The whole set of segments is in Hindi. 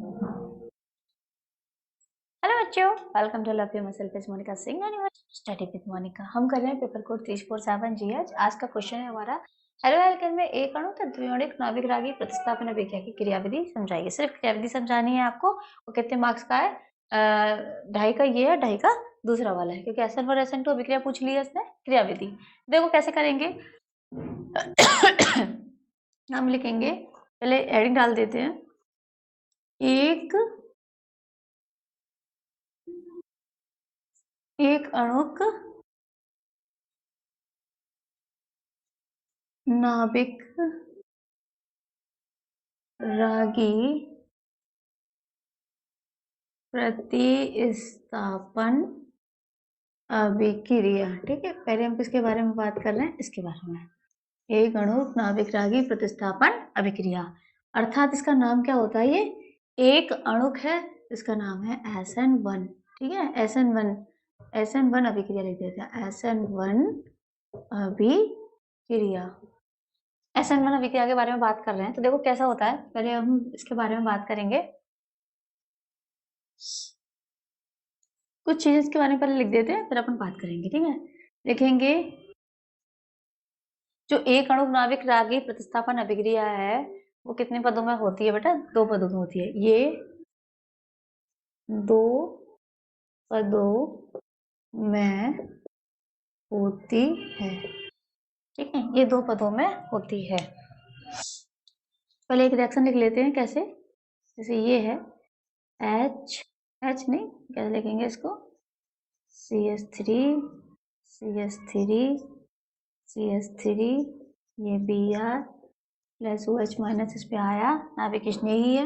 हेलो बच्चों, welcome to love you myself is Monika Singh and study with Monika. हम कर रहे हैं पेपर कोड 347 जीएच। आज का क्वेश्चन है हमारा हेलो एल्केन में एक अणु तथा द्विआण्विक नाभिक रागी प्रतिस्थापन अभिक्रिया की क्रियाविधि समझाइए। सिर्फ क्रियाविधि समझानी है आपको। वो कितने मार्क्स का है? 2.5 का ये है, 2.5 का दूसरा वाला है, क्योंकि SN1 और SN2 अभिक्रिया पूछ ली है इसने। क्रियाविधि देखो कैसे करेंगे। हम लिखेंगे, पहले एडिंग डाल देते हैं। एक अणुक नाभिक रागी प्रतिस्थापन अभिक्रिया। ठीक है, पहले हम किसके बारे में बात कर रहे हैं? इसके बारे में। एक अणुक नाभिक रागी प्रतिस्थापन अभिक्रिया, अर्थात इसका नाम क्या होता है? ये एक अणुक है, इसका नाम है SN1। ठीक है, SN1 अभिक्रिया लिख देते हैं। SN1 अभिक्रिया, SN1 अभिक्रिया के बारे में बात कर रहे हैं तो देखो कैसा होता है। पहले हम इसके बारे में बात करेंगे, कुछ चीजें इसके बारे में पहले लिख देते हैं, फिर अपन बात करेंगे। ठीक है, लिखेंगे जो एक अणुक नाभिक रागी प्रतिस्थापन अभिक्रिया है वो कितने पदों में होती है बेटा? 2 पदों में होती है। ये 2 पदों में होती है। ठीक है, ये 2 पदों में होती है। पहले एक रिएक्शन लिख लेते हैं। कैसे? जैसे ये है H नहीं, कैसे लिखेंगे इसको? CH3 CH3 ये Br प्लस OH माइनस इस पे आया, नाभिक स्नेही है,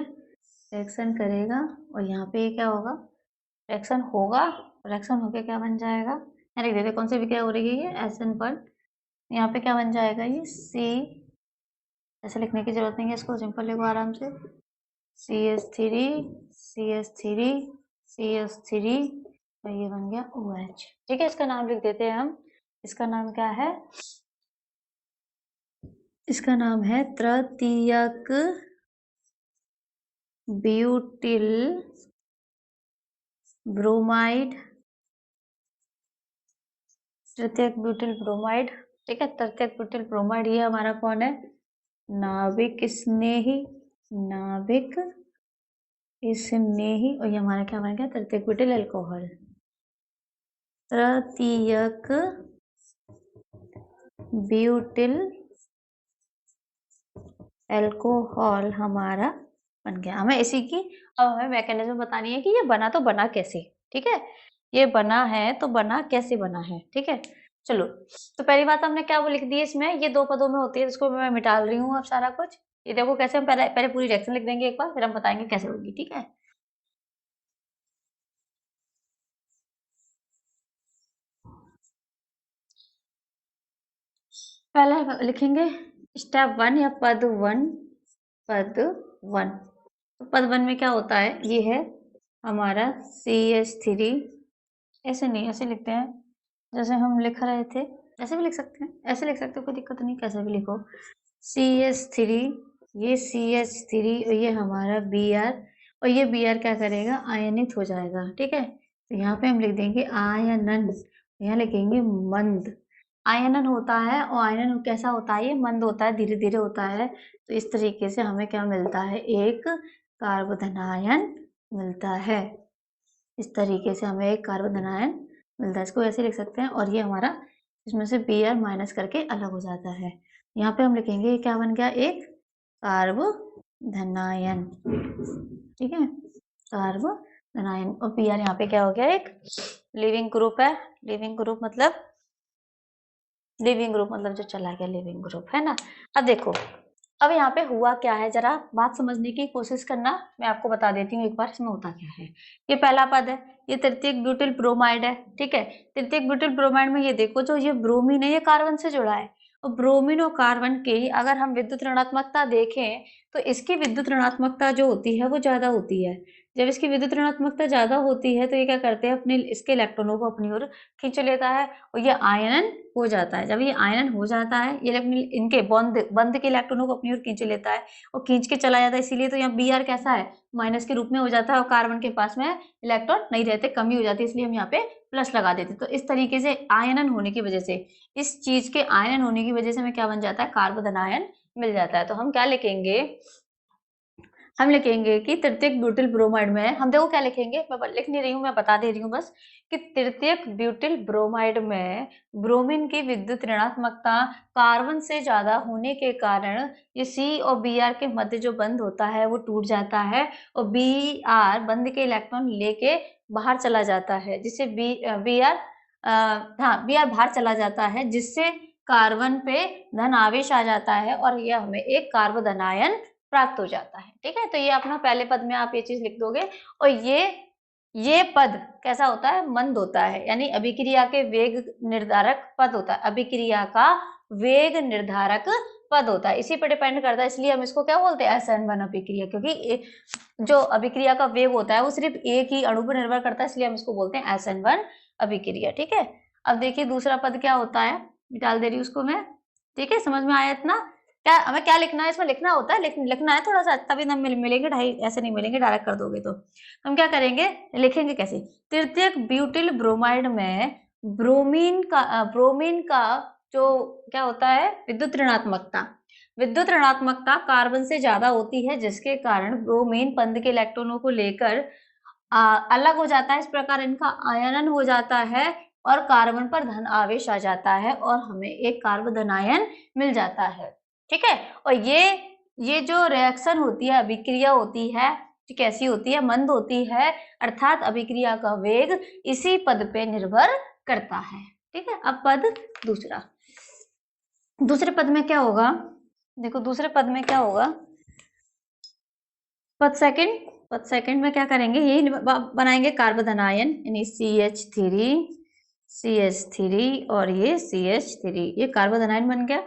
रिएक्शन करेगा और यहाँ पे क्या होगा? रिएक्शन होगा, रिएक्शन होके क्या बन जाएगा? यहाँ लिख देते कौन सी विक्रिया हो रही है? ये SN1। यहाँ पे क्या बन जाएगा? ये C, ऐसे लिखने की जरूरत नहीं है, इसको सिंपल लिखो आराम से। CH3 तो ये बन गया OH। ठीक है, इसका नाम लिख देते हैं हम। इसका नाम क्या है? इसका नाम है तृतीयक ब्यूटिल ब्रोमाइड। तृतीयक ब्यूटिल ब्रोमाइड। ठीक है, तृतीयक ब्यूटिल ब्रोमाइड ये हमारा कौन है? नाभिक स्नेही, नाभिक स्नेही। और ये हमारा क्या बन गया? तृतीयक ब्यूटिल अल्कोहल। तृतीयक ब्यूटिल अल्कोहल हमारा बन गया। हमें इसी की अब हमें मैकेनिज्म बतानी है कि ये बना तो बना कैसे। ठीक है, ये बना है तो बना कैसे बना है। ठीक है, चलो तो पहली बात हमने क्या वो लिख दी है इसमें, ये 2 पदों में होती है, इसको मैं मिटा रही हूँ अब सारा कुछ। ये देखो कैसे, हम पहले पूरी रिएक्शन लिख देंगे एक बार, फिर हम बताएंगे कैसे होगी। ठीक है, पहले लिखेंगे स्टेप 1 या पद 1। पद 1, तो पद 1 में क्या होता है? ये है हमारा CH3। ऐसे नहीं, ऐसे लिखते हैं जैसे हम लिख रहे थे, ऐसे भी लिख सकते हैं, ऐसे लिख सकते हो, कोई दिक्कत नहीं, कैसे भी लिखो। CH3, ये CH3 और ये हमारा Br, और ये Br क्या करेगा? आयनित हो जाएगा। ठीक है, तो यहाँ पे हम लिख देंगे आयनन, यहाँ लिखेंगे मंद। आयनन होता है, और आयनन कैसा होता है? ये मंद होता है, धीरे धीरे होता है। तो इस तरीके से हमें क्या मिलता है? एक कार्बोधन आयन मिलता है। इस तरीके से हमें एक कार्बन आयन मिलता है, इसको ऐसे लिख सकते हैं। और ये हमारा इसमें से Br माइनस करके अलग हो जाता है। यहाँ पे हम लिखेंगे ये क्या बन गया? एक कार्बोधनायन। ठीक है, कार्बोधनायन। और Br यहाँ पे क्या हो गया? एक लिविंग ग्रुप है। लिविंग ग्रुप मतलब जो चला गया, लिविंग ग्रुप है ना। अब देखो, अब यहाँ पे हुआ क्या है, जरा बात समझने की कोशिश करना। मैं आपको बता देती हूँ एक बार इसमें होता क्या है। ये पहला पद है, ये तृतीयक ब्यूटिल ब्रोमाइड है। ठीक है, तृतीयक ब्यूटिल ब्रोमाइड में ये देखो, जो ये ब्रोमीन है ये कार्बन से जुड़ा है, और ब्रोमीन और कार्बन की अगर हम विद्युत ऋणात्मकता देखें तो इसकी विद्युत ऋणात्मकता जो होती है वो ज्यादा होती है। जब इसकी विद्युत ऋणात्मकता ज्यादा होती है तो ये क्या करते हैं, अपने इसके इलेक्ट्रॉनों को अपनी ओर खींच लेता है और ये आयनन हो जाता है। जब ये आयनन हो जाता है, ये इनके बंध के इलेक्ट्रॉनों को अपनी ओर खींच लेता है और खींच के चला जाता है, इसीलिए तो यहाँ Br कैसा है, माइनस के रूप में हो जाता है और कार्बन के पास में इलेक्ट्रॉन नहीं रहते, कमी हो जाती है, इसलिए हम यहाँ पे प्लस लगा देते। तो इस तरीके से आयनन होने की वजह से, इस चीज के आयनन होने की वजह से हमें क्या बन जाता है, कार्बन आयन मिल जाता है। तो हम क्या लिखेंगे, हम लिखेंगे कि तृतीयक ब्यूटिल ब्रोमाइड में, हम देखो क्या लिखेंगे, मैं लिख नहीं रही हूँ, मैं बता दे रही हूँ बस, कि तृतीयक ब्यूटिल ब्रोमाइड में ब्रोमीन की विद्युत ऋणात्मकता कार्बन से ज्यादा होने के कारण ये C और Br के मध्य जो बंध होता है वो टूट जाता है और Br बंध के इलेक्ट्रॉन लेके बाहर चला जाता है, जिससे Br बाहर चला जाता है, जिससे कार्बन पे धन आवेश आ जाता है और यह हमें एक कार्बन आयन प्राप्त हो जाता है। ठीक है, तो ये अपना पहले पद में आप ये चीज लिख दोगे और ये पद कैसा होता है, मंद होता है, यानी अभिक्रिया के वेग निर्धारक पद होता है, अभिक्रिया का वेग निर्धारक पद होता है, इसी पर डिपेंड करता है, इसलिए हम इसको क्या बोलते हैं, SN1 अभिक्रिया, क्योंकि जो अभिक्रिया का वेग होता है वो सिर्फ एक ही अणु पर निर्भर करता है, इसलिए हम इसको बोलते हैं SN1 अभिक्रिया। ठीक है, अब देखिए दूसरा पद क्या होता है, डाल दे रही हूँ उसको मैं। ठीक है, समझ में आया इतना, क्या हमें क्या लिखना है, इसमें लिखना होता है, लिखना है थोड़ा सा, तभी हम मिलेंगे, ढाई ऐसे नहीं मिलेंगे, डायरेक्ट कर दोगे तो हम क्या करेंगे, लिखेंगे कैसे, तृतीयक ब्यूटिल ब्रोमाइड में ब्रोमीन का जो क्या होता है, विद्युत ऋणात्मकता कार्बन से ज्यादा होती है, जिसके कारण ब्रोमीन बंध के इलेक्ट्रॉनों को लेकर अलग हो जाता है, इस प्रकार इनका आयनन हो जाता है और कार्बन पर धन आवेश आ जाता है और हमें एक कार्बन आयन मिल जाता है। ठीक है, और ये जो रिएक्शन होती है, अभिक्रिया होती है, कैसी होती है, मंद होती है, अर्थात अभिक्रिया का वेग इसी पद पे निर्भर करता है। ठीक है, अब पद दूसरे पद में क्या होगा, देखो दूसरे पद में क्या होगा, पद सेकंड में क्या करेंगे, यही बनाएंगे कार्बन आयन, यानी CH3 और ये CH3, ये कार्बन आयन बन गया।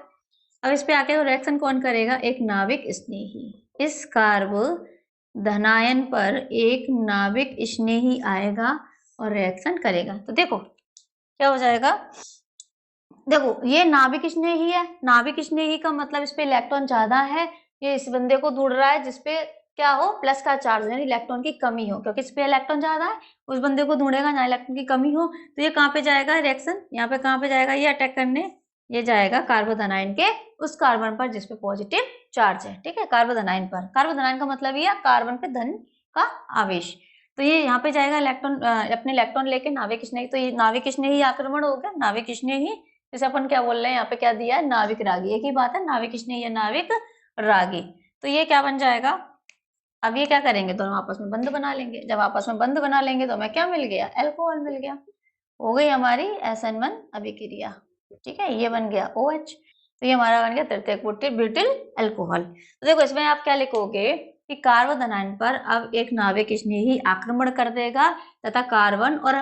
अब इस पे आके रिएक्शन कौन करेगा, एक नाविक स्नेही, इस कार्बोधनायन पर एक नाविक स्नेही आएगा और रिएक्शन करेगा। तो देखो क्या हो जाएगा, देखो ये नाविक स्नेही है, नाविक स्नेही का मतलब इस पे इलेक्ट्रॉन ज्यादा है, ये इस बंदे को ढूंढ रहा है जिसपे क्या हो, प्लस का चार्ज, यानी इलेक्ट्रॉन की कमी हो, क्योंकि इस पे इलेक्ट्रॉन ज्यादा है, उस बंदे को ढूंढेगा जहाँ इलेक्ट्रॉन की कमी हो। तो ये कहाँ पे जाएगा रिएक्शन, यहाँ पे कहाँ पे जाएगा, ये अटैक करने, ये जाएगा कार्बोधनायन के उस कार्बन पर जिसपे पॉजिटिव चार्ज है। ठीक है, कार्बोधनायन पर, कार्बोधनायन का मतलब ये कार्बन पे धन का आवेश, तो ये यहाँ पे जाएगा इलेक्ट्रॉन, अपने इलेक्ट्रॉन लेके नाविक स्नेही, तो ये नाविक स्नेही आक्रमण हो गया, नाविक स्नेही, जैसे अपन क्या बोल रहे हैं, यहाँ पे क्या दिया है, नाविक रागी, एक ही बात है, नाविक स्नेही या नाविक रागी। तो ये क्या बन जाएगा, अब ये क्या करेंगे, दोनों आपस में बंध बना लेंगे, जब आपस में बंध बना लेंगे तो हमें क्या मिल गया, अल्कोहल मिल गया, हो गई हमारी SN1 अभिक्रिया। ठीक है, ये बन गया OH, तो ये हमारा बन गया तृतीयक ब्यूटिल अल्कोहल। तो देखो इसमें आप क्या लिखोगे कि कार्बोधनायन पर अब एक नाविक स्नेही आक्रमण कर देगा तथा कार्बन और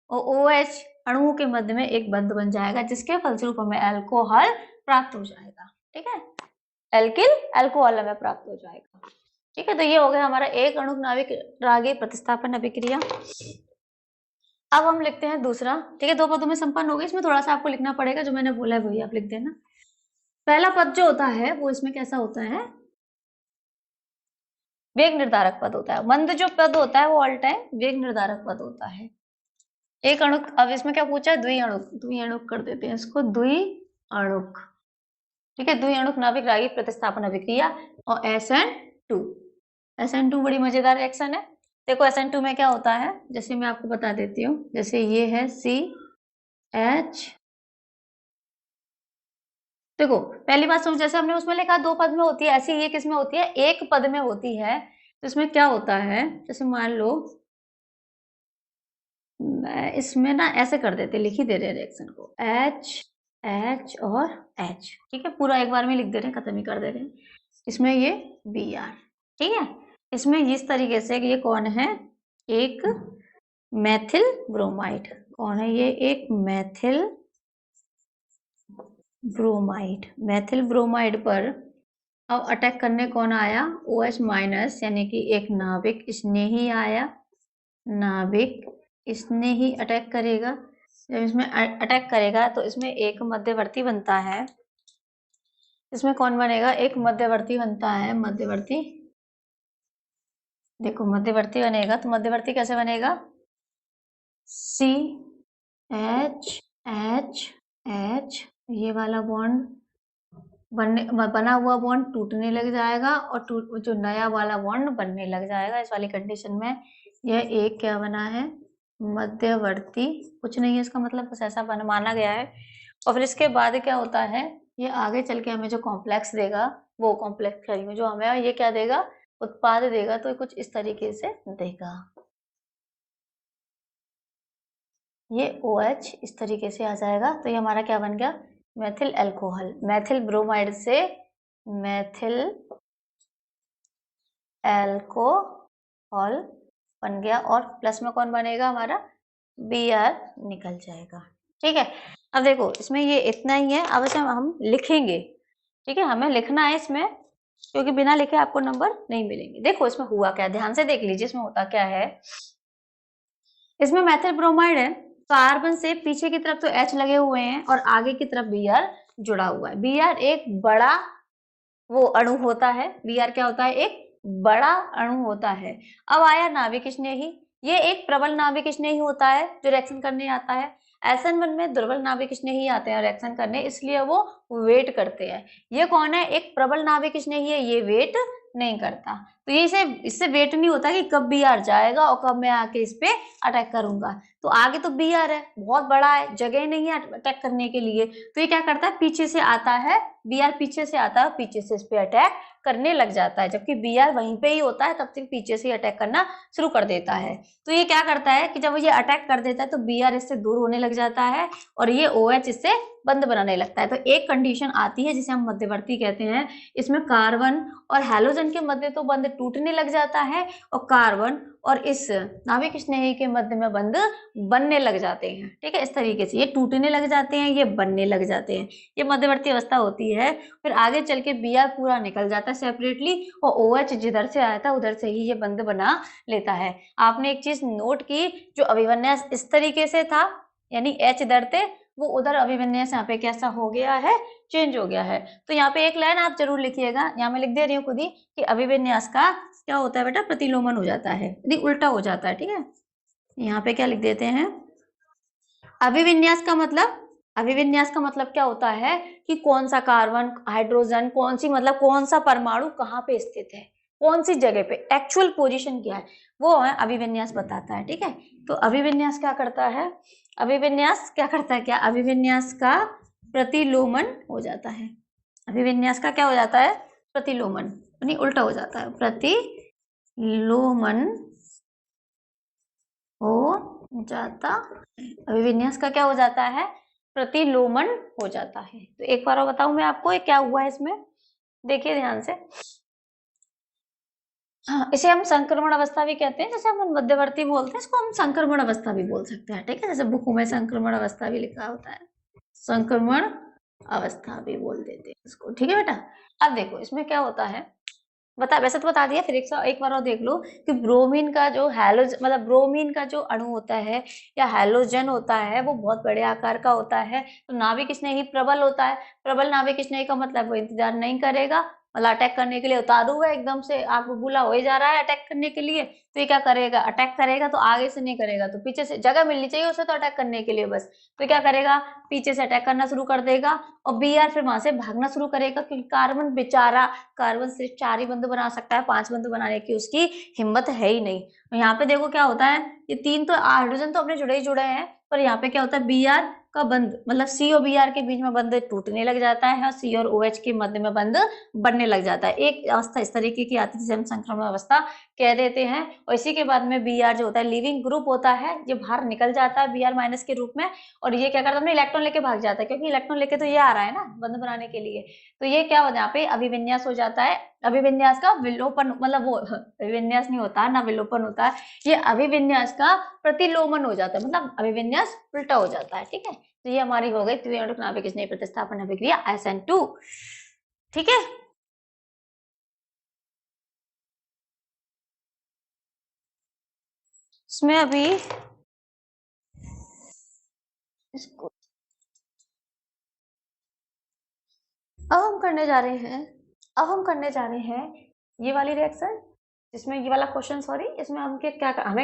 OH अणुओं के मध्य में एक बंध बन जाएगा, जिसके फलस्वरूप हमें अल्कोहल प्राप्त हो जाएगा। ठीक है, एल्किल अल्कोहल हमें प्राप्त हो जाएगा। ठीक है, तो ये हो गया हमारा एक अणु नाविक रागी प्रतिस्थापन अभिक्रिया। अब हम लिखते हैं दूसरा। ठीक है, दो पदों में संपन्न हो गई, इसमें थोड़ा सा आपको लिखना पड़ेगा, जो मैंने बोला है वही आप लिख देना। पहला पद जो होता है वो इसमें कैसा होता है, वेग निर्धारक पद होता है। मंद जो पद होता है वो ऑल टाइम वेग निर्धारक पद होता है। एक अणुक, अब इसमें क्या पूछा है, द्विअणुक कर देते हैं इसको, द्विअणुक। ठीक है, द्विअणुक नाविक रागी प्रतिस्थापन अभिक्रिया और SN2 बड़ी मजेदार रिएक्शन है। देखो SN2 में क्या होता है, जैसे मैं आपको बता देती हूँ, जैसे ये है CH, देखो पहली बात समझ, जैसे हमने उसमें लिखा दो पद में होती है, ऐसी ये किस में होती है, एक पद में होती है। तो इसमें क्या होता है, जैसे मान लो इसमें ना ऐसे कर देते, लिख ही दे रहे रिएक्शन को, H और H। ठीक है, पूरा एक बार में लिख दे रहे हैं, खत्म ही कर दे रहे हैं। इसमें ये Br, ठीक है, इसमें इस तरीके से, ये कौन है, एक मैथिल ब्रोमाइड, कौन है ये, एक मैथिल ब्रोमाइड। मैथिल ब्रोमाइड पर अब अटैक करने कौन आया? OH माइनस, यानी कि एक नाभिक इसने ही आया, नाभिक इसने ही अटैक करेगा। जब इसमें अटैक करेगा तो इसमें एक मध्यवर्ती बनता है। इसमें कौन बनेगा? एक मध्यवर्ती बनता है, मध्यवर्ती। देखो मध्यवर्ती बनेगा तो मध्यवर्ती कैसे बनेगा? CH ये वाला बॉन्ड बना हुआ बॉन्ड टूटने लग जाएगा और जो नया वाला बॉन्ड बनने लग जाएगा। इस वाली कंडीशन में यह एक क्या बना है? मध्यवर्ती। कुछ नहीं है इसका मतलब, बस ऐसा माना गया है। और फिर इसके बाद क्या होता है? ये आगे चल के हमें जो कॉम्प्लेक्स देगा, वो कॉम्प्लेक्स में जो हमें ये क्या देगा? उत्पाद देगा। तो कुछ इस तरीके से देगा। ये OH इस तरीके से आ जाएगा। तो ये हमारा क्या बन गया? Methyl alcohol. मेथिल ब्रोमाइड से मेथिल अल्कोहल बन गया और प्लस में कौन बनेगा? हमारा Br निकल जाएगा। ठीक है, अब देखो इसमें ये इतना ही है। अब इसे हम लिखेंगे। ठीक है, हमें लिखना है इसमें, क्योंकि बिना लिखे आपको नंबर नहीं मिलेंगे। देखो इसमें हुआ क्या, ध्यान से देख लीजिए इसमें होता क्या है। इसमें मेथिल ब्रोमाइड है, कार्बन से पीछे की तरफ तो H लगे हुए हैं और आगे की तरफ Br जुड़ा हुआ है। Br एक बड़ा वो अणु होता है। Br क्या होता है? एक बड़ा अणु होता है। अब आया नाभिक स्नेही। ये एक प्रबल नाभिक स्नेही होता है जो रिएक्शन करने आता है। SN1 में दुर्बल नाभिक स्नेही आते हैं रिएक्शन करने, इसलिए वो वेट करते हैं। ये कौन है? एक प्रबल नाभिक स्नेही है, ये वेट नहीं करता। तो ये इससे वेट नहीं होता कि कब Br जाएगा और कब मैं आके इस पे अटैक करूंगा। तो आगे तो Br है, बहुत बड़ा है, जगह नहीं है अटैक करने के लिए। तो ये क्या करता है? पीछे से आता है, Br पीछे से आता है, पीछे से इस पे अटैक करने लग जाता है। जबकि Br वहीं पे ही होता है, तब तक पीछे से अटैक करना शुरू कर देता है। तो ये क्या करता है कि जब ये अटैक कर देता है तो Br इससे दूर होने लग जाता है और ये OH इससे बंद बनाने लगता है। तो एक कंडीशन आती है जिसे हम मध्यवर्ती कहते हैं। इसमें कार्बन और हैलोजन के मध्य तो बंध टूटने लग जाता है और कार्बन और इस नाभिक स्नेही के मध्य में बंध बनने लग जाते हैं। ठीक है, इस तरीके से ये टूटने लग जाते हैं, ये बनने लग जाते हैं। ये मध्यवर्ती अवस्था होती है। फिर आगे चल के Br पूरा निकल जाता है सेपरेटली और OH जिधर से आया था उधर से ही ये बंध बना लेता है। आपने एक चीज नोट की, जो अभिविन्यास इस तरीके से था, यानी H इधर थे, वो उधर अभिविन्यास यहाँ पे कैसा हो गया है? चेंज हो गया है। तो यहाँ पे एक लाइन आप जरूर लिखिएगा, यहाँ मैं लिख दे रही हूँ खुद ही, कि अभिविन्यास का क्या होता है बेटा? प्रतिलोमन हो जाता है, यदि उल्टा हो जाता है। ठीक है, यहाँ पे क्या लिख देते हैं? अभिविन्यास का मतलब, अभिविन्यास का मतलब क्या होता है कि कौन सा कार्बन, हाइड्रोजन, कौन सी मतलब कौन सा परमाणु कहाँ पे स्थित है, कौन सी जगह पे, एक्चुअल पोजीशन क्या है, वो है अभिविन्यास बताता है। ठीक है, तो अभिविन्यास क्या करता है? अभिविन्यास क्या करता है? क्या अभिविन्यास का प्रतिलोमन हो जाता है। अभिविन्यास का क्या हो जाता है? प्रतिलोमन, यानी उल्टा हो जाता है। प्रतिलोमन हो जाता है। अभिविन्यास का क्या हो जाता है? प्रतिलोमन हो जाता है। तो एक बार और बताऊं मैं आपको ये क्या हुआ है इसमें, देखिए ध्यान से। हाँ, इसे हम संक्रमण अवस्था भी कहते हैं। जैसे हम मध्यवर्ती बोलते हैं, इसको हम संक्रमण अवस्था भी बोल सकते हैं। ठीक है, जैसे बुकों में संक्रमण अवस्था भी लिखा होता है, संक्रमण अवस्था भी बोल देते हैं इसको। ठीक है बेटा, अब देखो इसमें क्या होता है, वैसे तो बता दिया, फिर एक बार और देख लो कि ब्रोमीन का जो हैलोजन, मतलब ब्रोमीन का जो अणु होता है या हैलोजन होता है, वो बहुत बड़े आकार का होता है। तो नाभिक स्नेही प्रबल होता है। प्रबल नाभिक स्नेही का मतलब वो इंतजार नहीं करेगा, मतलब अटैक करने के लिए उतारू है, एकदम से आग बबूला हो ही जा रहा है अटैक करने के लिए, तो ये क्या करेगा? अटैक करेगा। तो आगे से नहीं करेगा, तो पीछे से जगह मिलनी चाहिए उसे तो अटैक करने के लिए बस। तो क्या करेगा? पीछे से अटैक करना शुरू कर देगा और Br फिर वहां से भागना शुरू करेगा, क्योंकि कार्बन बेचारा, कार्बन सिर्फ 4 ही बंध बना सकता है, 5 बंध बनाने की उसकी हिम्मत है ही नहीं। तो यहाँ पे देखो क्या होता है, ये 3 तो हाइड्रोजन तो अपने जुड़े ही जुड़े हैं, पर यहाँ पे क्या होता है? Br का बंध, मतलब C और Br के बीच में बंध टूटने लग जाता है और C और OH के मध्य में बंध बनने लग जाता है। एक अवस्था इस तरीके की आती है जिसे हम संक्रमण अवस्था कह देते हैं। और इसी के बाद में Br जो होता है लिविंग ग्रुप होता है, ये बाहर निकल जाता है Br माइनस के रूप में, और ये क्या करता है? अपने इलेक्ट्रॉन लेके भाग जाता है, क्योंकि इलेक्ट्रॉन लेके तो ये आ रहा है ना बंध बनाने के लिए। तो ये क्या होता है? यहाँ पे अभिविन्यास हो जाता है। अभिविन्यास का विलोपन, मतलब वो अभिविन्यास नहीं होता ना, विलोपन होता है। ये अभिविन्यास का प्रतिलोमन हो जाता है, मतलब अभिविन्यास उल्टा हो जाता है। ठीक है, तो ये हमारी हो गई त्रिआणुक नाभिक स्नेह प्रतिस्थापन अभिक्रिया SN2। ठीक है। इसमें अभी इसको अब हम करने जा रहे हैं ये वाली रिएक्शन, इसमें ये वाला क्वेश्चन, सॉरी, इसमें हमें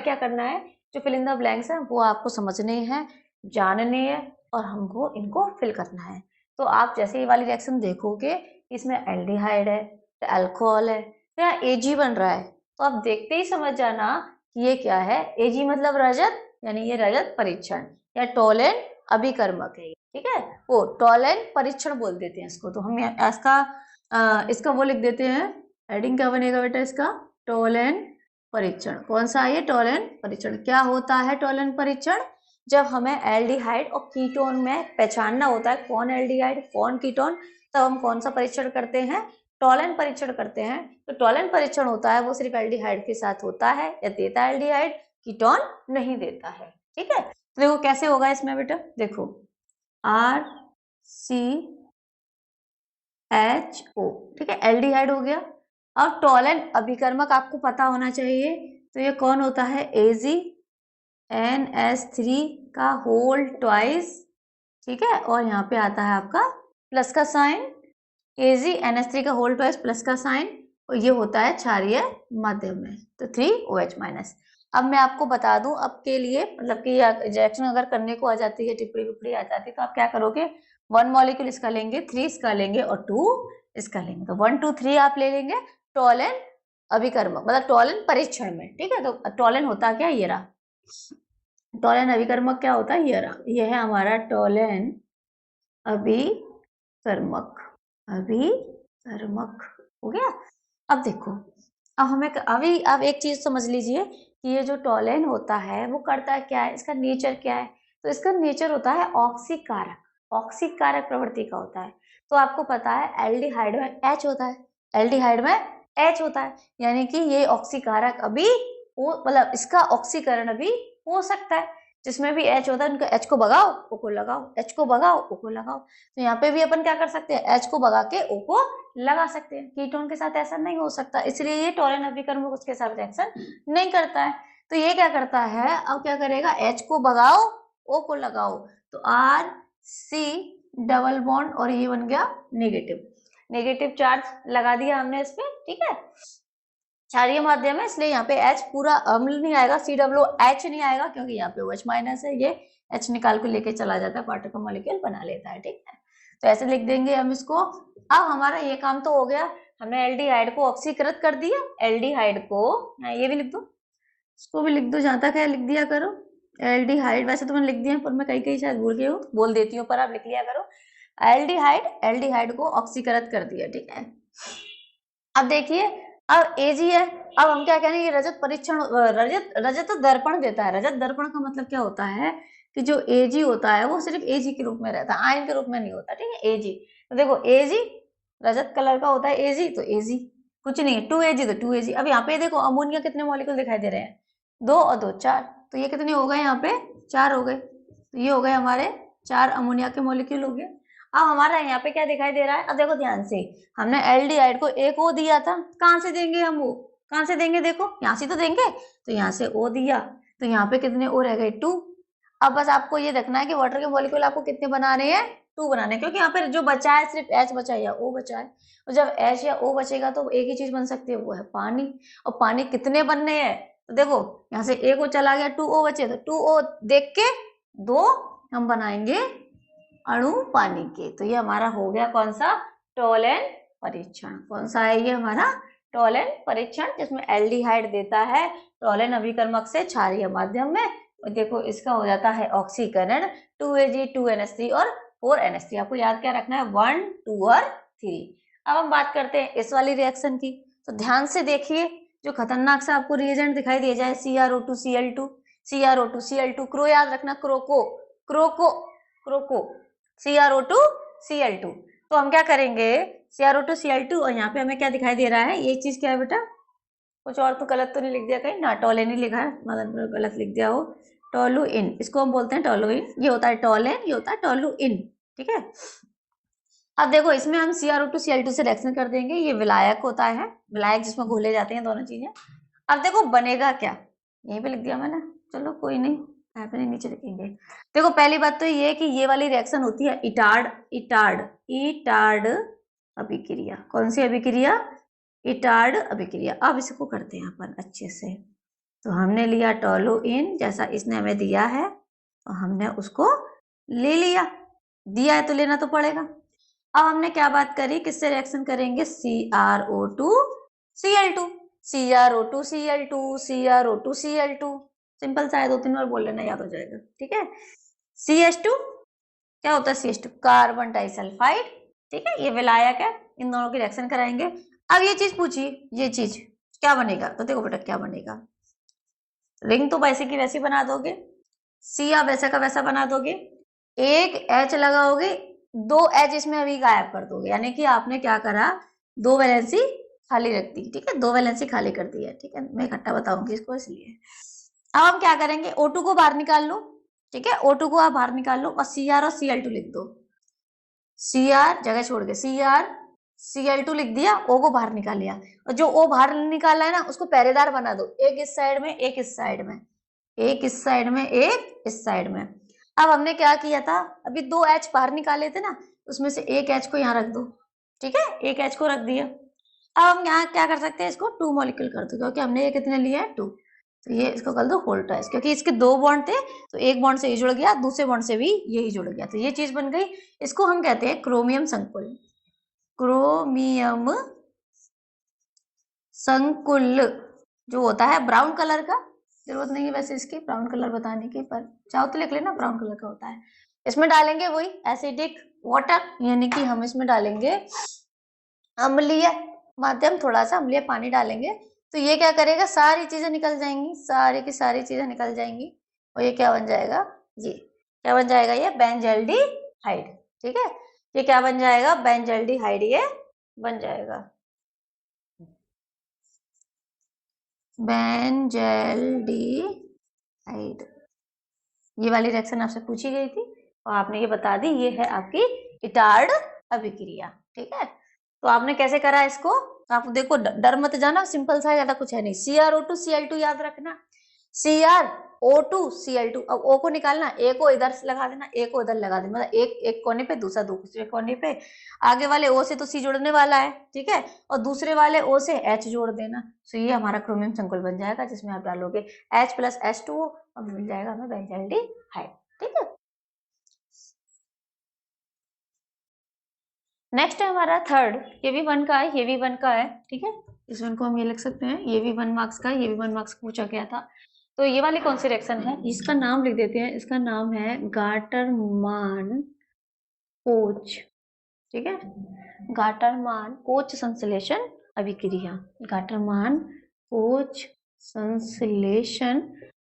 क्या करना है, जो फिल इन द ब्लैंक्स है वो आपको समझने हैं, जानने हैं और हमको इनको फिल करना है। तो आप जैसे ये वाली रिएक्शन देखोगे, इसमें एल्डिहाइड है, तो अल्कोहल है, तो यहाँ एजी बन रहा है, तो आप देखते ही समझ जाना कि ये क्या है। एजी मतलब रजत, यानी ये रजत परीक्षण या टोलेन अभिकर्मक है, ठीक है, वो टोलेन परीक्षण बोल देते हैं इसको। तो हम इसका वो लिख देते हैं, हेडिंग क्या बनेगा बेटा इसका, टोलेन परीक्षण। कौन सा है ये टोलेन परीक्षण? क्या होता है टोलेन परीक्षण? जब हमें एल्डिहाइड और कीटोन में पहचानना होता है कौन एल्डिहाइड कौन कीटोन, तब हम कौन सा परीक्षण करते हैं, टोलेन परीक्षण करते हैं। तो टोलेन परीक्षण होता है वो सिर्फ एल्डिहाइड के साथ होता है या देता है एल्डिहाइड, कीटोन नहीं देता है, ठीक है। तो देखो कैसे होगा इसमें बेटा, देखो RCHO, ठीक है, एल्डिहाइड हो गया। अब टोलेन अभिकर्मक आपको पता होना चाहिए, तो ये कौन होता है, AgNH3 का होल ट्वाइस, ठीक है, और यहाँ पे आता है आपका प्लस का साइन, AgNH3 का होल ट्वाइस प्लस का साइन, और ये होता है क्षारीय माध्यम में, तो 3OH माइनस। अब मैं आपको बता दूं अब के लिए, मतलब कि रिएक्शन अगर करने को आ जाती है, टिप्पणी विप्पणी आ जाती है, तो आप क्या करोगे, 1 मॉलिक्यूल इसका लेंगे, 3 इसका लेंगे और 2 इसका लेंगे, तो 1 2 3 आप ले लेंगे टोलेन अभिकर्मक, मतलब टोलेन परीक्षण में, ठीक है। तो टोलेन होता क्या, ये रहा टोलेन अभिकर्मक, क्या होता है, ये रहा, ये है हमारा टोलेन अभिकर्मक, अभिकर्मक हो गया। अब देखो, अब हमें अब एक चीज समझ लीजिए कि ये जो टोलेन होता है वो करता है क्या है, इसका नेचर क्या है, तो इसका नेचर होता है ऑक्सीकारक, ऑक्सीकारक प्रवृत्ति का होता है। तो आपको पता है एल्डिहाइड में H होता है, एल्डिहाइड में H होता है, यानी कि ये ऑक्सीकारक अभी मतलब इसका ऑक्सीकरण अभी हो सकता है, जिसमें भी H होता है उनको H को भगाओ O को लगाओ, H को भगाओ O को लगाओ। तो यहाँ पे भी अपन क्या कर सकते हैं, H को भगा के O को लगा सकते हैं। कीटोन के साथ ऐसा नहीं हो सकता, इसलिए ये टोलेन अभिकर्मक उसके साथ रिएक्शन नहीं करता है। तो ये क्या करता है, अब क्या करेगा, H को भगाओ O को लगाओ, तो RC डबल बॉन्ड और ये बन गया नेगेटिव, नेगेटिव चार्ज लगा दिया हमने इस पे, ठीक है, क्षारीय माध्यम है, इसलिए यहाँ पे H पूरा अम्ल नहीं आएगा, COH नहीं आएगा, क्योंकि यहाँ पे OH माइनस है, ये H निकाल के लेके चला जाता है, पार्टिकल मॉलिक्यूल बना लेता है, ठीक है। तो ऐसे लिख देंगे हम इसको। अब हमारा ये काम तो हो गया, हमने एल्डिहाइड को ऑक्सीकृत कर दिया, एल्डिहाइड को, ये भी लिख दो, इसको भी लिख दो, जहां तक है लिख दिया करो। एल्डिहाइड वैसे तो मैंने लिख दिया, पर मैं कहीं शायद भूल गई हूँ, बोल देती हूँ, पर आप लिख लिया करो। एल्डिहाइड को ऑक्सीकृत कर दिया, ठीक है। अब देखिए, अब एजी है, अब हम क्या करेंगे, रजत परीक्षण, रजत दर्पण देता है। रजत दर्पण का मतलब क्या होता है कि जो एजी होता है वो सिर्फ एजी के रूप में रहता है, आयन के रूप में नहीं होता, ठीक है, एजी। तो देखो एजी रजत कलर का होता है, एजी तो एजी कुछ नहीं है, 2Ag तो 2Ag। अब यहाँ पे देखो अमोनिया कितने मॉलिक्यूल दिखाई दे रहे हैं, 2 और 2 4, तो ये कितने हो गए, यहाँ पे 4 हो गए, तो ये हो गए हमारे 4 अमोनिया के मॉलिक्यूल हो गए। अब हमारा यहाँ पे क्या दिखाई दे रहा है, अब देखो ध्यान से, हमने एल्डिहाइड को एक O दिया था, कहां से देंगे हम वो, कहां से देंगे, देखो यहाँ से तो देंगे, तो यहाँ से O दिया, तो यहाँ पे कितने O रह गए, 2। अब बस आपको ये देखना है कि वाटर के मॉलिक्यूल आपको कितने बनाने हैं, 2 बनाने, क्योंकि यहाँ पे जो बचा है सिर्फ H बचा है या O बचा है, और जब H या O बचेगा तो एक ही चीज बन सकती है, वो है पानी। और पानी कितने बनने हैं, तो देखो यहाँ से एक O चला गया, 2O बचे, तो 2O देख के 2 हम बनाएंगे अणु पानी के। तो ये हमारा हो गया कौन सा, टोलेन परीक्षण। कौन सा है ये हमारा, टोलेन परीक्षण, जिसमें एल्डिहाइड देता है टोलेन अभिकर्मक से क्षारीय माध्यम में, और देखो इसका हो जाता है ऑक्सीकरण, 2Ag 2NH3 और 4NH3। आपको याद क्या रखना है, 1 2 और 3। अब हम बात करते हैं इस वाली रिएक्शन की, तो ध्यान से देखिए, जो खतरनाक सा आपको रिएजेंट दिखाई दे जाए, CrO2Cl2, CrO2Cl2, क्रो याद रखना, क्रोको क्रोको क्रोको, CrO2Cl2। तो हम क्या करेंगे, CrO2Cl2, और यहाँ पे हमें क्या दिखाई दे रहा है, ये चीज क्या है बेटा, कुछ और तो गलत तो नहीं लिख दिया कहीं ना, टोलेन ही लिखा है, मतलब गलत लिख दिया हो, टोलुइन, इसको हम बोलते हैं टोलुइन, ये होता है टोलेन, ये होता है टोलुइन, ठीक है। अब देखो इसमें हम CrO2Cl2 से रिएक्शन कर देंगे, ये विलायक होता है, विलायक जिसमें घोले जाते हैं दोनों चीजें। अब देखो बनेगा क्या, यहीं पे लिख दिया मैंने, चलो कोई नहीं, अपने नीचे लिखेंगे। देखो पहली बात तो ये है कि ये वाली रिएक्शन होती है इटार्ड इटार्ड इटार्ड अभिक्रिया। कौन सी अभिक्रिया? इटार्ड अभिक्रिया। अब इसको करते हैं अपन अच्छे से। तो हमने लिया टोलुइन, जैसा इसने हमें दिया है तो हमने उसको ले लिया, दिया है तो लेना तो पड़ेगा। अब हमने क्या बात करी, किससे रिएक्शन करेंगे? CrO2 Cl2 CrO2 Cl2 CrO2 Cl2। Simple सा है, 2-3 बार बोल लेना, याद हो जाएगा। ठीक है। CH2 क्या होता है? CH2 carbon disulphide. ठीक है, ये विलायक है, इन दोनों की रिएक्शन कराएंगे। अब ये चीज पूछिए, ये चीज क्या बनेगा? तो देखो बेटा क्या बनेगा, रिंग तो वैसे की वैसी बना दोगे, सी आप वैसा का वैसा बना दोगे, एक H लगाओगे, 2 H इसमें अभी गायब कर दोगे, यानी कि आपने क्या करा, 2 वैलेंसी खाली रख दी। ठीक है, 2 वैलेंसी खाली कर दी है। ठीक है, मैं इकट्ठा बताऊंगी इसको इसलिए। अब हम क्या करेंगे, O2 को बाहर निकाल लो। ठीक है, O2 को आप बाहर निकाल लो और Cr और Cl2 लिख दो। Cr जगह छोड़ के Cr Cl2 लिख दिया, O को बाहर निकाल लिया, और जो O बाहर निकाला है ना उसको पहरेदार बना दो, एक इस साइड में एक इस साइड में, एक इस साइड में एक इस साइड में। अब हमने क्या किया था, अभी 2 H बाहर निकाले थे ना, उसमें से एक H को यहाँ रख दो। ठीक है, एक H को रख दिया। अब हम यहाँ क्या कर सकते हैं, इसको 2 मॉलिक्यूल कर दो, क्योंकि हमने ये कितने लिया है 2, तो ये इसको कर दो होल्टाइज, क्योंकि इसके 2 बॉन्ड थे तो एक बॉन्ड से ये जुड़ गया, दूसरे बॉन्ड से भी यही जुड़ गया, तो ये चीज बन गई। इसको हम कहते हैं क्रोमियम संकुल। क्रोमियम संकुल जो होता है ब्राउन कलर का, जरूरत नहीं है वैसे इसकी ब्राउन कलर बताने की, पर चाहो तो लिख लेना, ब्राउन कलर का होता है। इसमें डालेंगे वही एसिडिक वाटर, यानी कि हम इसमें डालेंगे अम्लीय माध्यम, थोड़ा सा अम्लीय पानी डालेंगे, तो ये क्या करेगा, सारी चीजें निकल जाएंगी, सारी की सारी चीजें निकल जाएंगी, और ये क्या बन जाएगा, ये क्या बन जाएगा, ये बेंजल्डिहाइड। ठीक है, ये क्या बन जाएगा, बेंजल्डिहाइड ये बन जाएगा, बेंजल्डिहाइड। ये वाली रिएक्शन आपसे पूछी गई थी और आपने ये बता दी, ये है आपकी इटार्ड अभिक्रिया। ठीक है, तो आपने कैसे करा इसको, आप देखो डर मत जाना, सिंपल सा है, ज्यादा कुछ है नहीं। CrO2 Cl2 याद रखना, CrO2 Cl2। अब O को निकालना, A को इधर लगा देना, A को इधर लगा देना, मतलब एक कोने पे दूसरा दूसरे कोने पे, आगे वाले O से तो C जोड़ने वाला है। ठीक है, और दूसरे वाले O से H जोड़ देना, तो ये हमारा क्रोमियम संकुल बन जाएगा, जिसमें आप डालोगे H प्लस H2O और मिल जाएगा हमें बेंजल्डिहाइड। ठीक है, नेक्स्ट है हमारा थर्ड, ये भी 1 का है, ये भी 1 का है। ठीक है, इस 1 को हम ये लिख सकते हैं, ये भी 1 मार्क्स का, ये भी 1 मार्क्स पूछा गया था। तो ये वाली कौन सी रिएक्शन है, इसका नाम लिख देते हैं, इसका नाम है गाटरमान कोच। ठीक है, गाटरमान कोच संश्लेषण अभिक्रिया, गाटरमान कोच संश्लेषण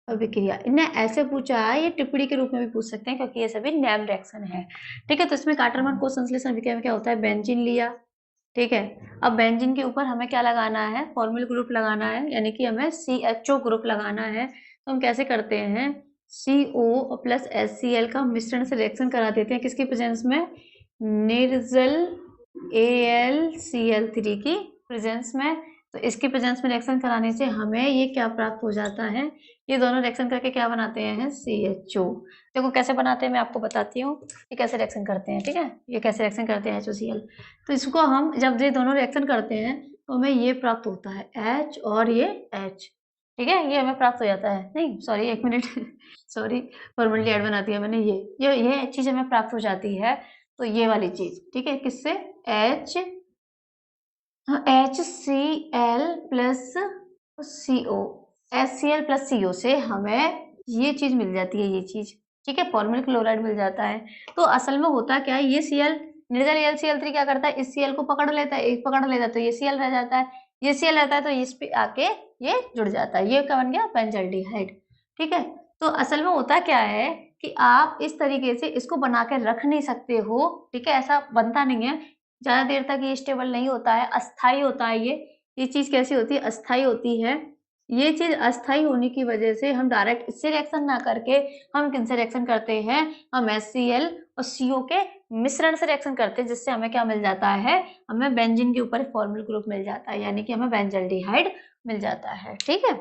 अभिक्रिया। इन्हें ऐसे पूछा है, ये टिप्पणी के रूप में भी पूछ सकते हैं, क्योंकि ये सभी नेम रिएक्शन है। ठीक है, तो इसमें गाटरमान कोच संश्लेषण अभिक्रिया में क्या होता है, बेंजीन लिया। ठीक है, अब बेंजीन के ऊपर हमें क्या लगाना है, फॉर्मल ग्रुप लगाना है, यानी कि हमें CHO ग्रुप लगाना है। तो हम कैसे करते हैं, CO प्लस HCl का मिश्रण से रिएक्शन करा देते हैं, किसकी प्रेजेंस में, निर्जल AlCl3 की प्रेजेंस में। तो इसकी प्रेजेंस में रिएक्शन कराने से हमें ये क्या प्राप्त हो जाता है, ये दोनों रिएक्शन करके क्या बनाते हैं, CHO। देखो कैसे बनाते हैं मैं आपको बताती हूँ, ये कैसे रिएक्शन करते हैं। ठीक है, ये कैसे रिएक्शन करते हैं HOCl। तो इसको हम जब ये दोनों रिएक्शन करते हैं तो हमें ये प्राप्त होता है H और ये H। ठीक है, ये हमें प्राप्त हो जाता है, नहीं sorry 1 minute sorry formality add बना दिया मैंने, ये चीज हमें प्राप्त हो जाती है। तो ये वाली चीज, ठीक है, किससे, HCl plus CO, HCl plus CO से हमें ये चीज मिल जाती है, ये चीज। ठीक है, फॉर्मल क्लोराइड मिल जाता है। तो असल में होता क्या है, ये Cl निर्जल AlCl3 क्या करता है, इस Cl को पकड़ लेता है, एक पकड़ लेता है तो ये Cl रह जाता है, ये Cl रहता है तो इस पे आके ये जुड़ जाता है, ये क्या बन गया, बेंजल्डिहाइड। ठीक है, तो असल में होता क्या है कि आप इस तरीके से इसको बना के रख नहीं सकते हो। ठीक है, ऐसा बनता नहीं है, ज्यादा देर तक ये स्टेबल नहीं होता है, अस्थाई होता है। ये चीज कैसी होती है, अस्थाई होती है। ये चीज अस्थाई होने की वजह से हम डायरेक्ट इससे रिएक्शन ना करके हम किनसे रिएक्शन करते हैं, हम HCl और CO के मिश्रण से रिएक्शन करते हैं, जिससे हमें क्या मिल जाता है, हमें बेंजीन के ऊपर फॉर्मल ग्रुप मिल जाता है, यानी कि हमें बेंजल्डिहाइड मिल जाता है। ठीक है,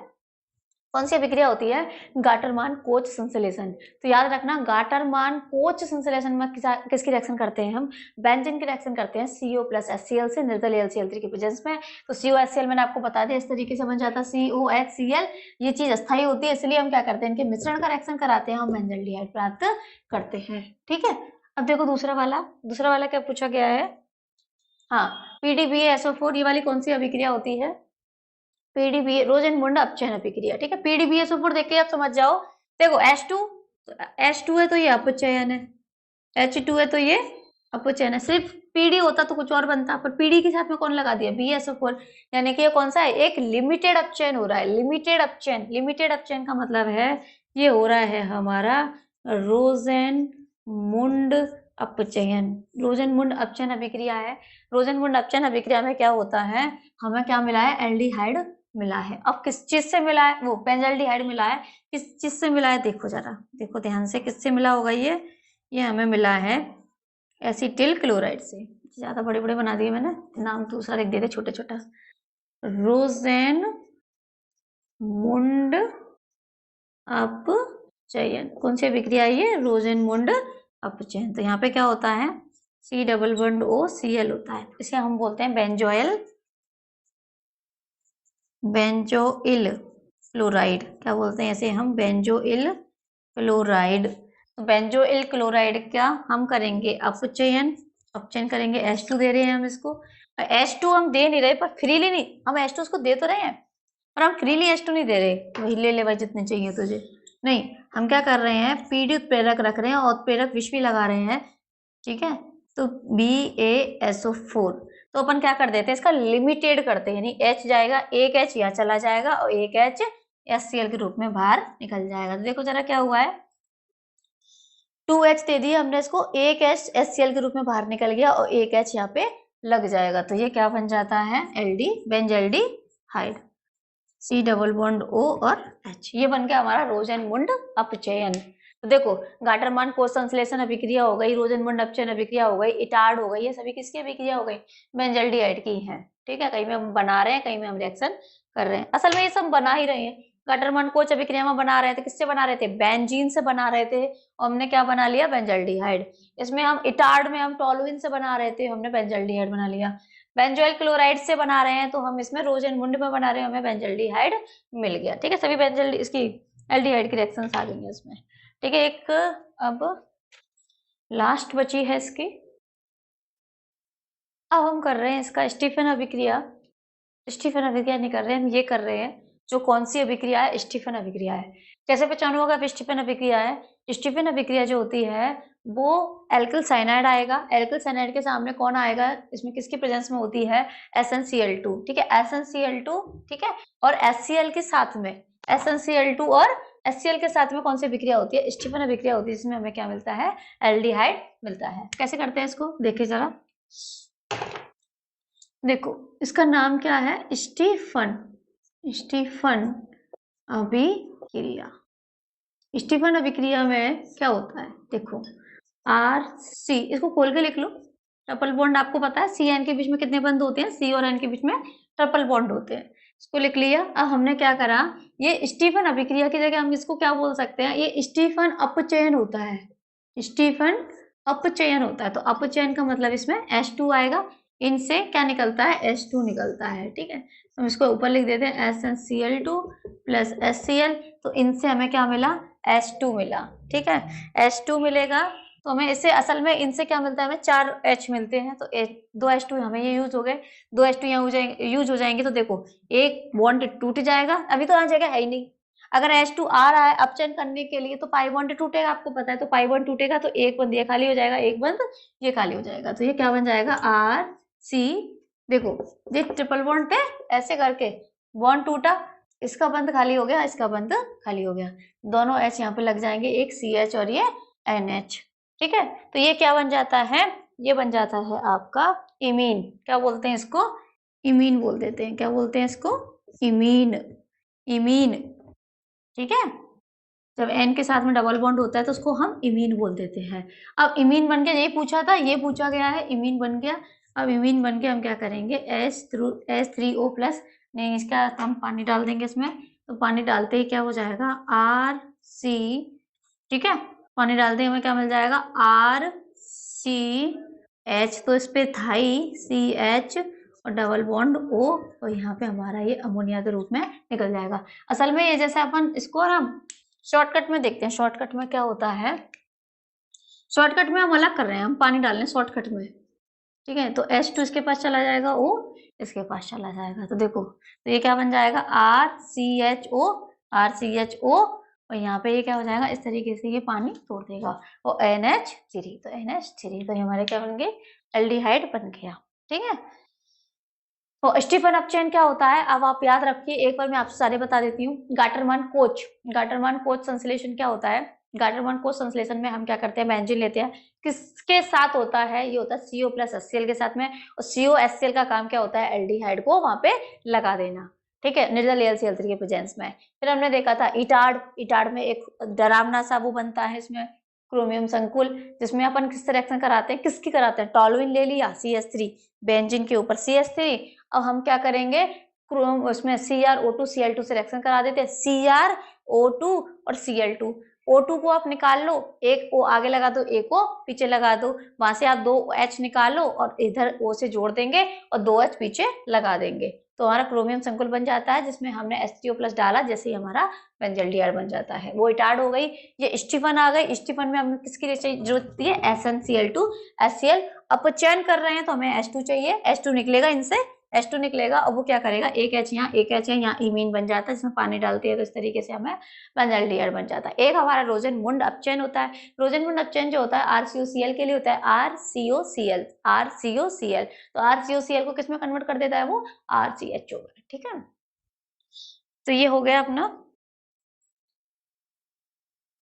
कौन सी अभिक्रिया होती है? गाटरमान कोच संश्लेषण। तो याद रखना, गाटरमान कोच संश्लेषण में किसकी रिएक्शन करते हैं हम? बेंजीन की रिएक्शन करते हैं CO प्लस HCl से निर्जल HCl3 के प्रेजेंस में। तो COHCl मैंने आपको बता दिया इस तरीके से बन जाता है COHCl। ये चीज अस्थायी होती है, इसलिए हम क्या करते हैं, इनके मिश्रण का रिएक्शन कराते हैं, हम बेंजल्डिहाइड प्राप्त करते हैं। ठीक है, अब देखो दूसरा वाला क्या पूछा गया है? हाँ, PDBA-SO4 ये वाली कौन सी अभिक्रिया होती है? PDBA रोजेनमुंड अपचयन अभिक्रिया। ठीक है, PDBA-SO4 देख के आप समझ जाओ। देखो H2 है तो ये अपचयन है, H2 है तो ये अपचयन है। सिर्फ PD होता तो कुछ और बनता, पर PD के साथ में कौन लगा दिया? BaSO4, यानी कि ये कौन सा है? एक लिमिटेड अपचयन हो रहा है। लिमिटेड अपचयन का मतलब है ये हो रहा है हमारा रोजेनमुंड अपचयन। रोजेनमुंड अपचयन अभिक्रिया है। रोजेनमुंड अपचयन अभिक्रिया में क्या होता है? हमें क्या मिला है? एल्डिहाइड मिला है। अब किस चीज से मिला है? वो बेंजल्डिहाइड मिला है। किस चीज से मिला है? देखो जरा, देखो ध्यान से, किससे मिला होगा ये हमें मिला है एसिटिल क्लोराइड से। ज्यादा बड़े बड़े बना दिए मैंने, नाम दूसरा लिख दिए छोटा छोटा। रोजेनमुंड अपचयन कौन सी अभिक्रिया है ये? रोजेनमुंड अपचयन। तो यहाँ पे क्या होता है? C+O Cl होता है, इसे हम बोलते हैं बेंजोइल क्लोराइड। क्या बोलते हैं इसे हम? Benzoyl chloride. तो बेंजोइल क्लोराइड क्या हम करेंगे? अपचयन करेंगे। H2 दे रहे हैं हम इसको। H2 हम दे नहीं रहे, पर फ्रीली नहीं, हम H2 उसको दे तो रहे हैं, पर हम फ्रीली H2 नहीं दे रहे, वही ले ले भाई जितने चाहिए तुझे। नहीं, हम क्या कर रहे हैं? PD उत्प्रेरक रख रहे हैं और उत्प्रेरक विष भी लगा रहे हैं। ठीक है, तो BaSO4, तो अपन क्या कर देते हैं? इसका लिमिटेड करते हैं, यानी H जाएगा, एक H यहाँ चला जाएगा और एक H HCl के रूप में बाहर निकल जाएगा। तो देखो जरा क्या हुआ है, 2H दे दिया हमने इसको, एक H HCl के रूप में बाहर निकल गया और एक H यहाँ पे लग जाएगा। तो ये क्या बन जाता है? Benzaldehyde, C double bond O और H, ये बन गया हमारा रोजेनमुंड अपचयन। तो देखो, गाटरमान कोच संश्लेषण अभिक्रिया हो गई, रोजेनमुंड अपचयन अभिक्रिया हो गई, इटार्ड हो गई, ये सभी किसकी अभिक्रिया हो गई? बेंजल्डिहाइड की है। ठीक है, कहीं में हम बना रहे हैं, कहीं में हम रिएक्शन कर रहे हैं। असल में ये सब बना ही रहे हैं। गाटरमान कोच अभिक्रिया में बना रहे थे, किससे बना रहे थे? बेंजीन से बना रहे थे, और हमने क्या बना लिया? बेंजल्डिहाइड। इसमें हम इटार्ड में हम टोलुइन से बना रहे थे, हमने बेंजल्डिहाइड बना लिया। बेंजोइल क्लोराइड से बना रहे हैं तो हम इसमें रोजेनमुंड में बना रहे हैं, हमें बेंजल्डिहाइड मिल गया। ठीक है, सभी बेंजल इसकी एल्डिहाइड की रिएक्शंस आ गई हैं इसमें। ठीक है, एक अब लास्ट बची है इसकी। अब हम कर रहे हैं इसका स्टीफन अभिक्रिया। स्टीफन अभिक्रिया नहीं कर रहे हैं हम, ये कर रहे हैं जो कौन सी अभिक्रिया है? स्टीफन अभिक्रिया है। कैसे पहचानूंगा अगर स्टीफन अभिक्रिया है? स्टीफन अभिक्रिया जो होती है वो एल्किल साइनाइड आएगा। एल्किल साइनाइड के सामने कौन आएगा? इसमें किसकी प्रेजेंस में होती है? SnCl2। ठीक है, SnCl2, ठीक है, और HCl के साथ में, SnCl2 और HCl के साथ में कौन सी अभिक्रिया होती है? स्टीफन अभिक्रिया होती है, जिसमें हमें क्या मिलता है? एल्डिहाइड मिलता है। कैसे करते हैं इसको देखिए जरा। देखो, इसका नाम क्या है? स्टीफन अभिक्रिया। स्टीफन अभिक्रिया में क्या होता है? देखो, RC, इसको खोल के लिख लो। ट्रिपल बॉन्ड आपको पता है CN के बीच में कितने बंद होते हैं? C और N के बीच में ट्रिपल बॉन्ड होते हैं। इसको लिख लिया। अब हमने क्या करा, ये स्टीफन अभिक्रिया की जगह हम इसको क्या बोल सकते हैं? ये स्टीफन अपचयन होता है। स्टीफन अपचयन होता है। तो अपचयन का मतलब इसमें H2 आएगा, इनसे क्या निकलता है? H2 निकलता है। ठीक है, हम इसको ऊपर लिख देते हैं SnCl2 प्लस HCl। तो इनसे हमें क्या मिला? H2 मिला। ठीक है, H2 मिलेगा तो हमें इससे, असल में इनसे क्या मिलता है? हमें 4 H मिलते हैं, तो 2 H2 हमें ये यूज हो गए, 2 H2 यहाँ यूज हो जाएंगे। तो देखो, एक बॉन्ड टूट जाएगा, अभी तो यहाँ जगह है ही नहीं। अगर H2 आ रहा है अपचयन करने के लिए तो पाई बॉन्ड टूटेगा, आपको पता है। तो पाई बॉन्ड टूटेगा तो एक बंद ये खाली हो जाएगा, एक बंद ये खाली हो जाएगा। तो ये क्या बन जाएगा? RC। देखो, ये ट्रिपल बॉन्ड थे, ऐसे करके बॉन्ड टूटा, इसका बंद खाली हो गया, इसका बंद खाली हो गया, दोनों H यहाँ पे लग जाएंगे, एक CH और ये NH। ठीक है, तो ये क्या बन जाता है? ये बन जाता है आपका इमीन। क्या बोलते हैं इसको? इमीन बोल देते हैं। क्या बोलते हैं इसको? इमीन। ठीक है, जब N के साथ में डबल बॉन्ड होता है तो उसको हम इमीन बोल देते हैं। अब इमीन बन गया, ये पूछा था, ये पूछा गया है, इमीन बन गया। अब इमीन बन के हम क्या करेंगे? H3O प्लस, नहीं इसका हम पानी डाल देंगे इसमें, तो पानी डालते ही क्या हो जाएगा, आर सी, ठीक है, पानी डालते ही हमें क्या मिल जाएगा, आर सी एच, तो इस पे था ही सी एच और डबल बॉन्ड ओ, और यहाँ पे हमारा ये अमोनिया के रूप में निकल जाएगा। असल में ये जैसे अपन इसको ना शॉर्टकट में देखते हैं, शॉर्टकट में क्या होता है, शॉर्टकट में हम अलग कर रहे हैं, हम पानी डाल रहे हैं शॉर्टकट में, ठीक है, तो H2 इसके पास चला जाएगा, O इसके पास चला जाएगा, तो देखो तो ये क्या बन जाएगा, RCHO, RCHO, और यहाँ पे ये क्या हो जाएगा, इस तरीके से ये पानी तोड़ देगा, और NH3, तो NH3, तो ये हमारे क्या बन गए, एल्डिहाइड बन गया, ठीक है। तो स्टीफन अपचेन क्या होता है, अब आप याद रखिए, एक बार मैं आपसे सारे बता देती हूँ। गाटरमान कोच, गाटरमान कोच संश्लेषण क्या होता है, गाटरमान कोच संश्लेषण में हम क्या करते हैं, बेंजीन लेते हैं, किसके साथ होता है, ये होता है CO प्लस HCl के साथ में, और CO HCl का काम क्या होता है, एल्डिहाइड को वहां पे लगा देना, ठीक है, निर्जल AlCl3 के प्रेजेंस में। फिर हमने देखा था इटार्ड, इटार्ड में एक डरावना सा वो बनता है इसमें क्रोमियम संकुल, जिसमें अपन किस रिएक्शन कराते हैं, किसकी कराते हैं, टॉलुइन ले लिया CH3, बेंजीन के ऊपर CH3, अब हम क्या करेंगे, क्रोम उसमें CrO2 Cl2 से रिएक्शन करा देते हैं, CrO2 और Cl2, O2 को आप निकाल लो, एक O आगे लगा दो, एक O पीछे लगा दो, वहां से आप 2 H निकालो और इधर O से जोड़ देंगे और 2 H पीछे लगा देंगे, तो हमारा क्रोमियम संकुल बन जाता है, जिसमें हमने H3O प्लस डाला, जैसे ही हमारा बेंजल्डिहाइड बन जाता है। वो इटार्ड हो गई। ये स्टीफन आ गई, स्टीफन में हमें किसकी जरूरत होती है, SnCl2 HCl, अपचयन कर रहे हैं तो हमें H2 चाहिए, H2 निकलेगा इनसे, H2 निकलेगा और वो क्या करेगा, एक H यहाँ, एक H है यहाँ, इमीन बन जाता है, जिसमें पानी डालते हैं तो इस तरीके से हमें बेंजल्डिहाइड बन जाता है। एक हमारा रोजेनमुंड अपचयन होता है, रोजेनमुंड अपचयन जो होता है RCOCl के लिए होता है, RCOCl, RCOCl, तो RCOCl को किसमें कन्वर्ट कर देता है, वो RCHO, ठीक है। तो ये हो गया अपना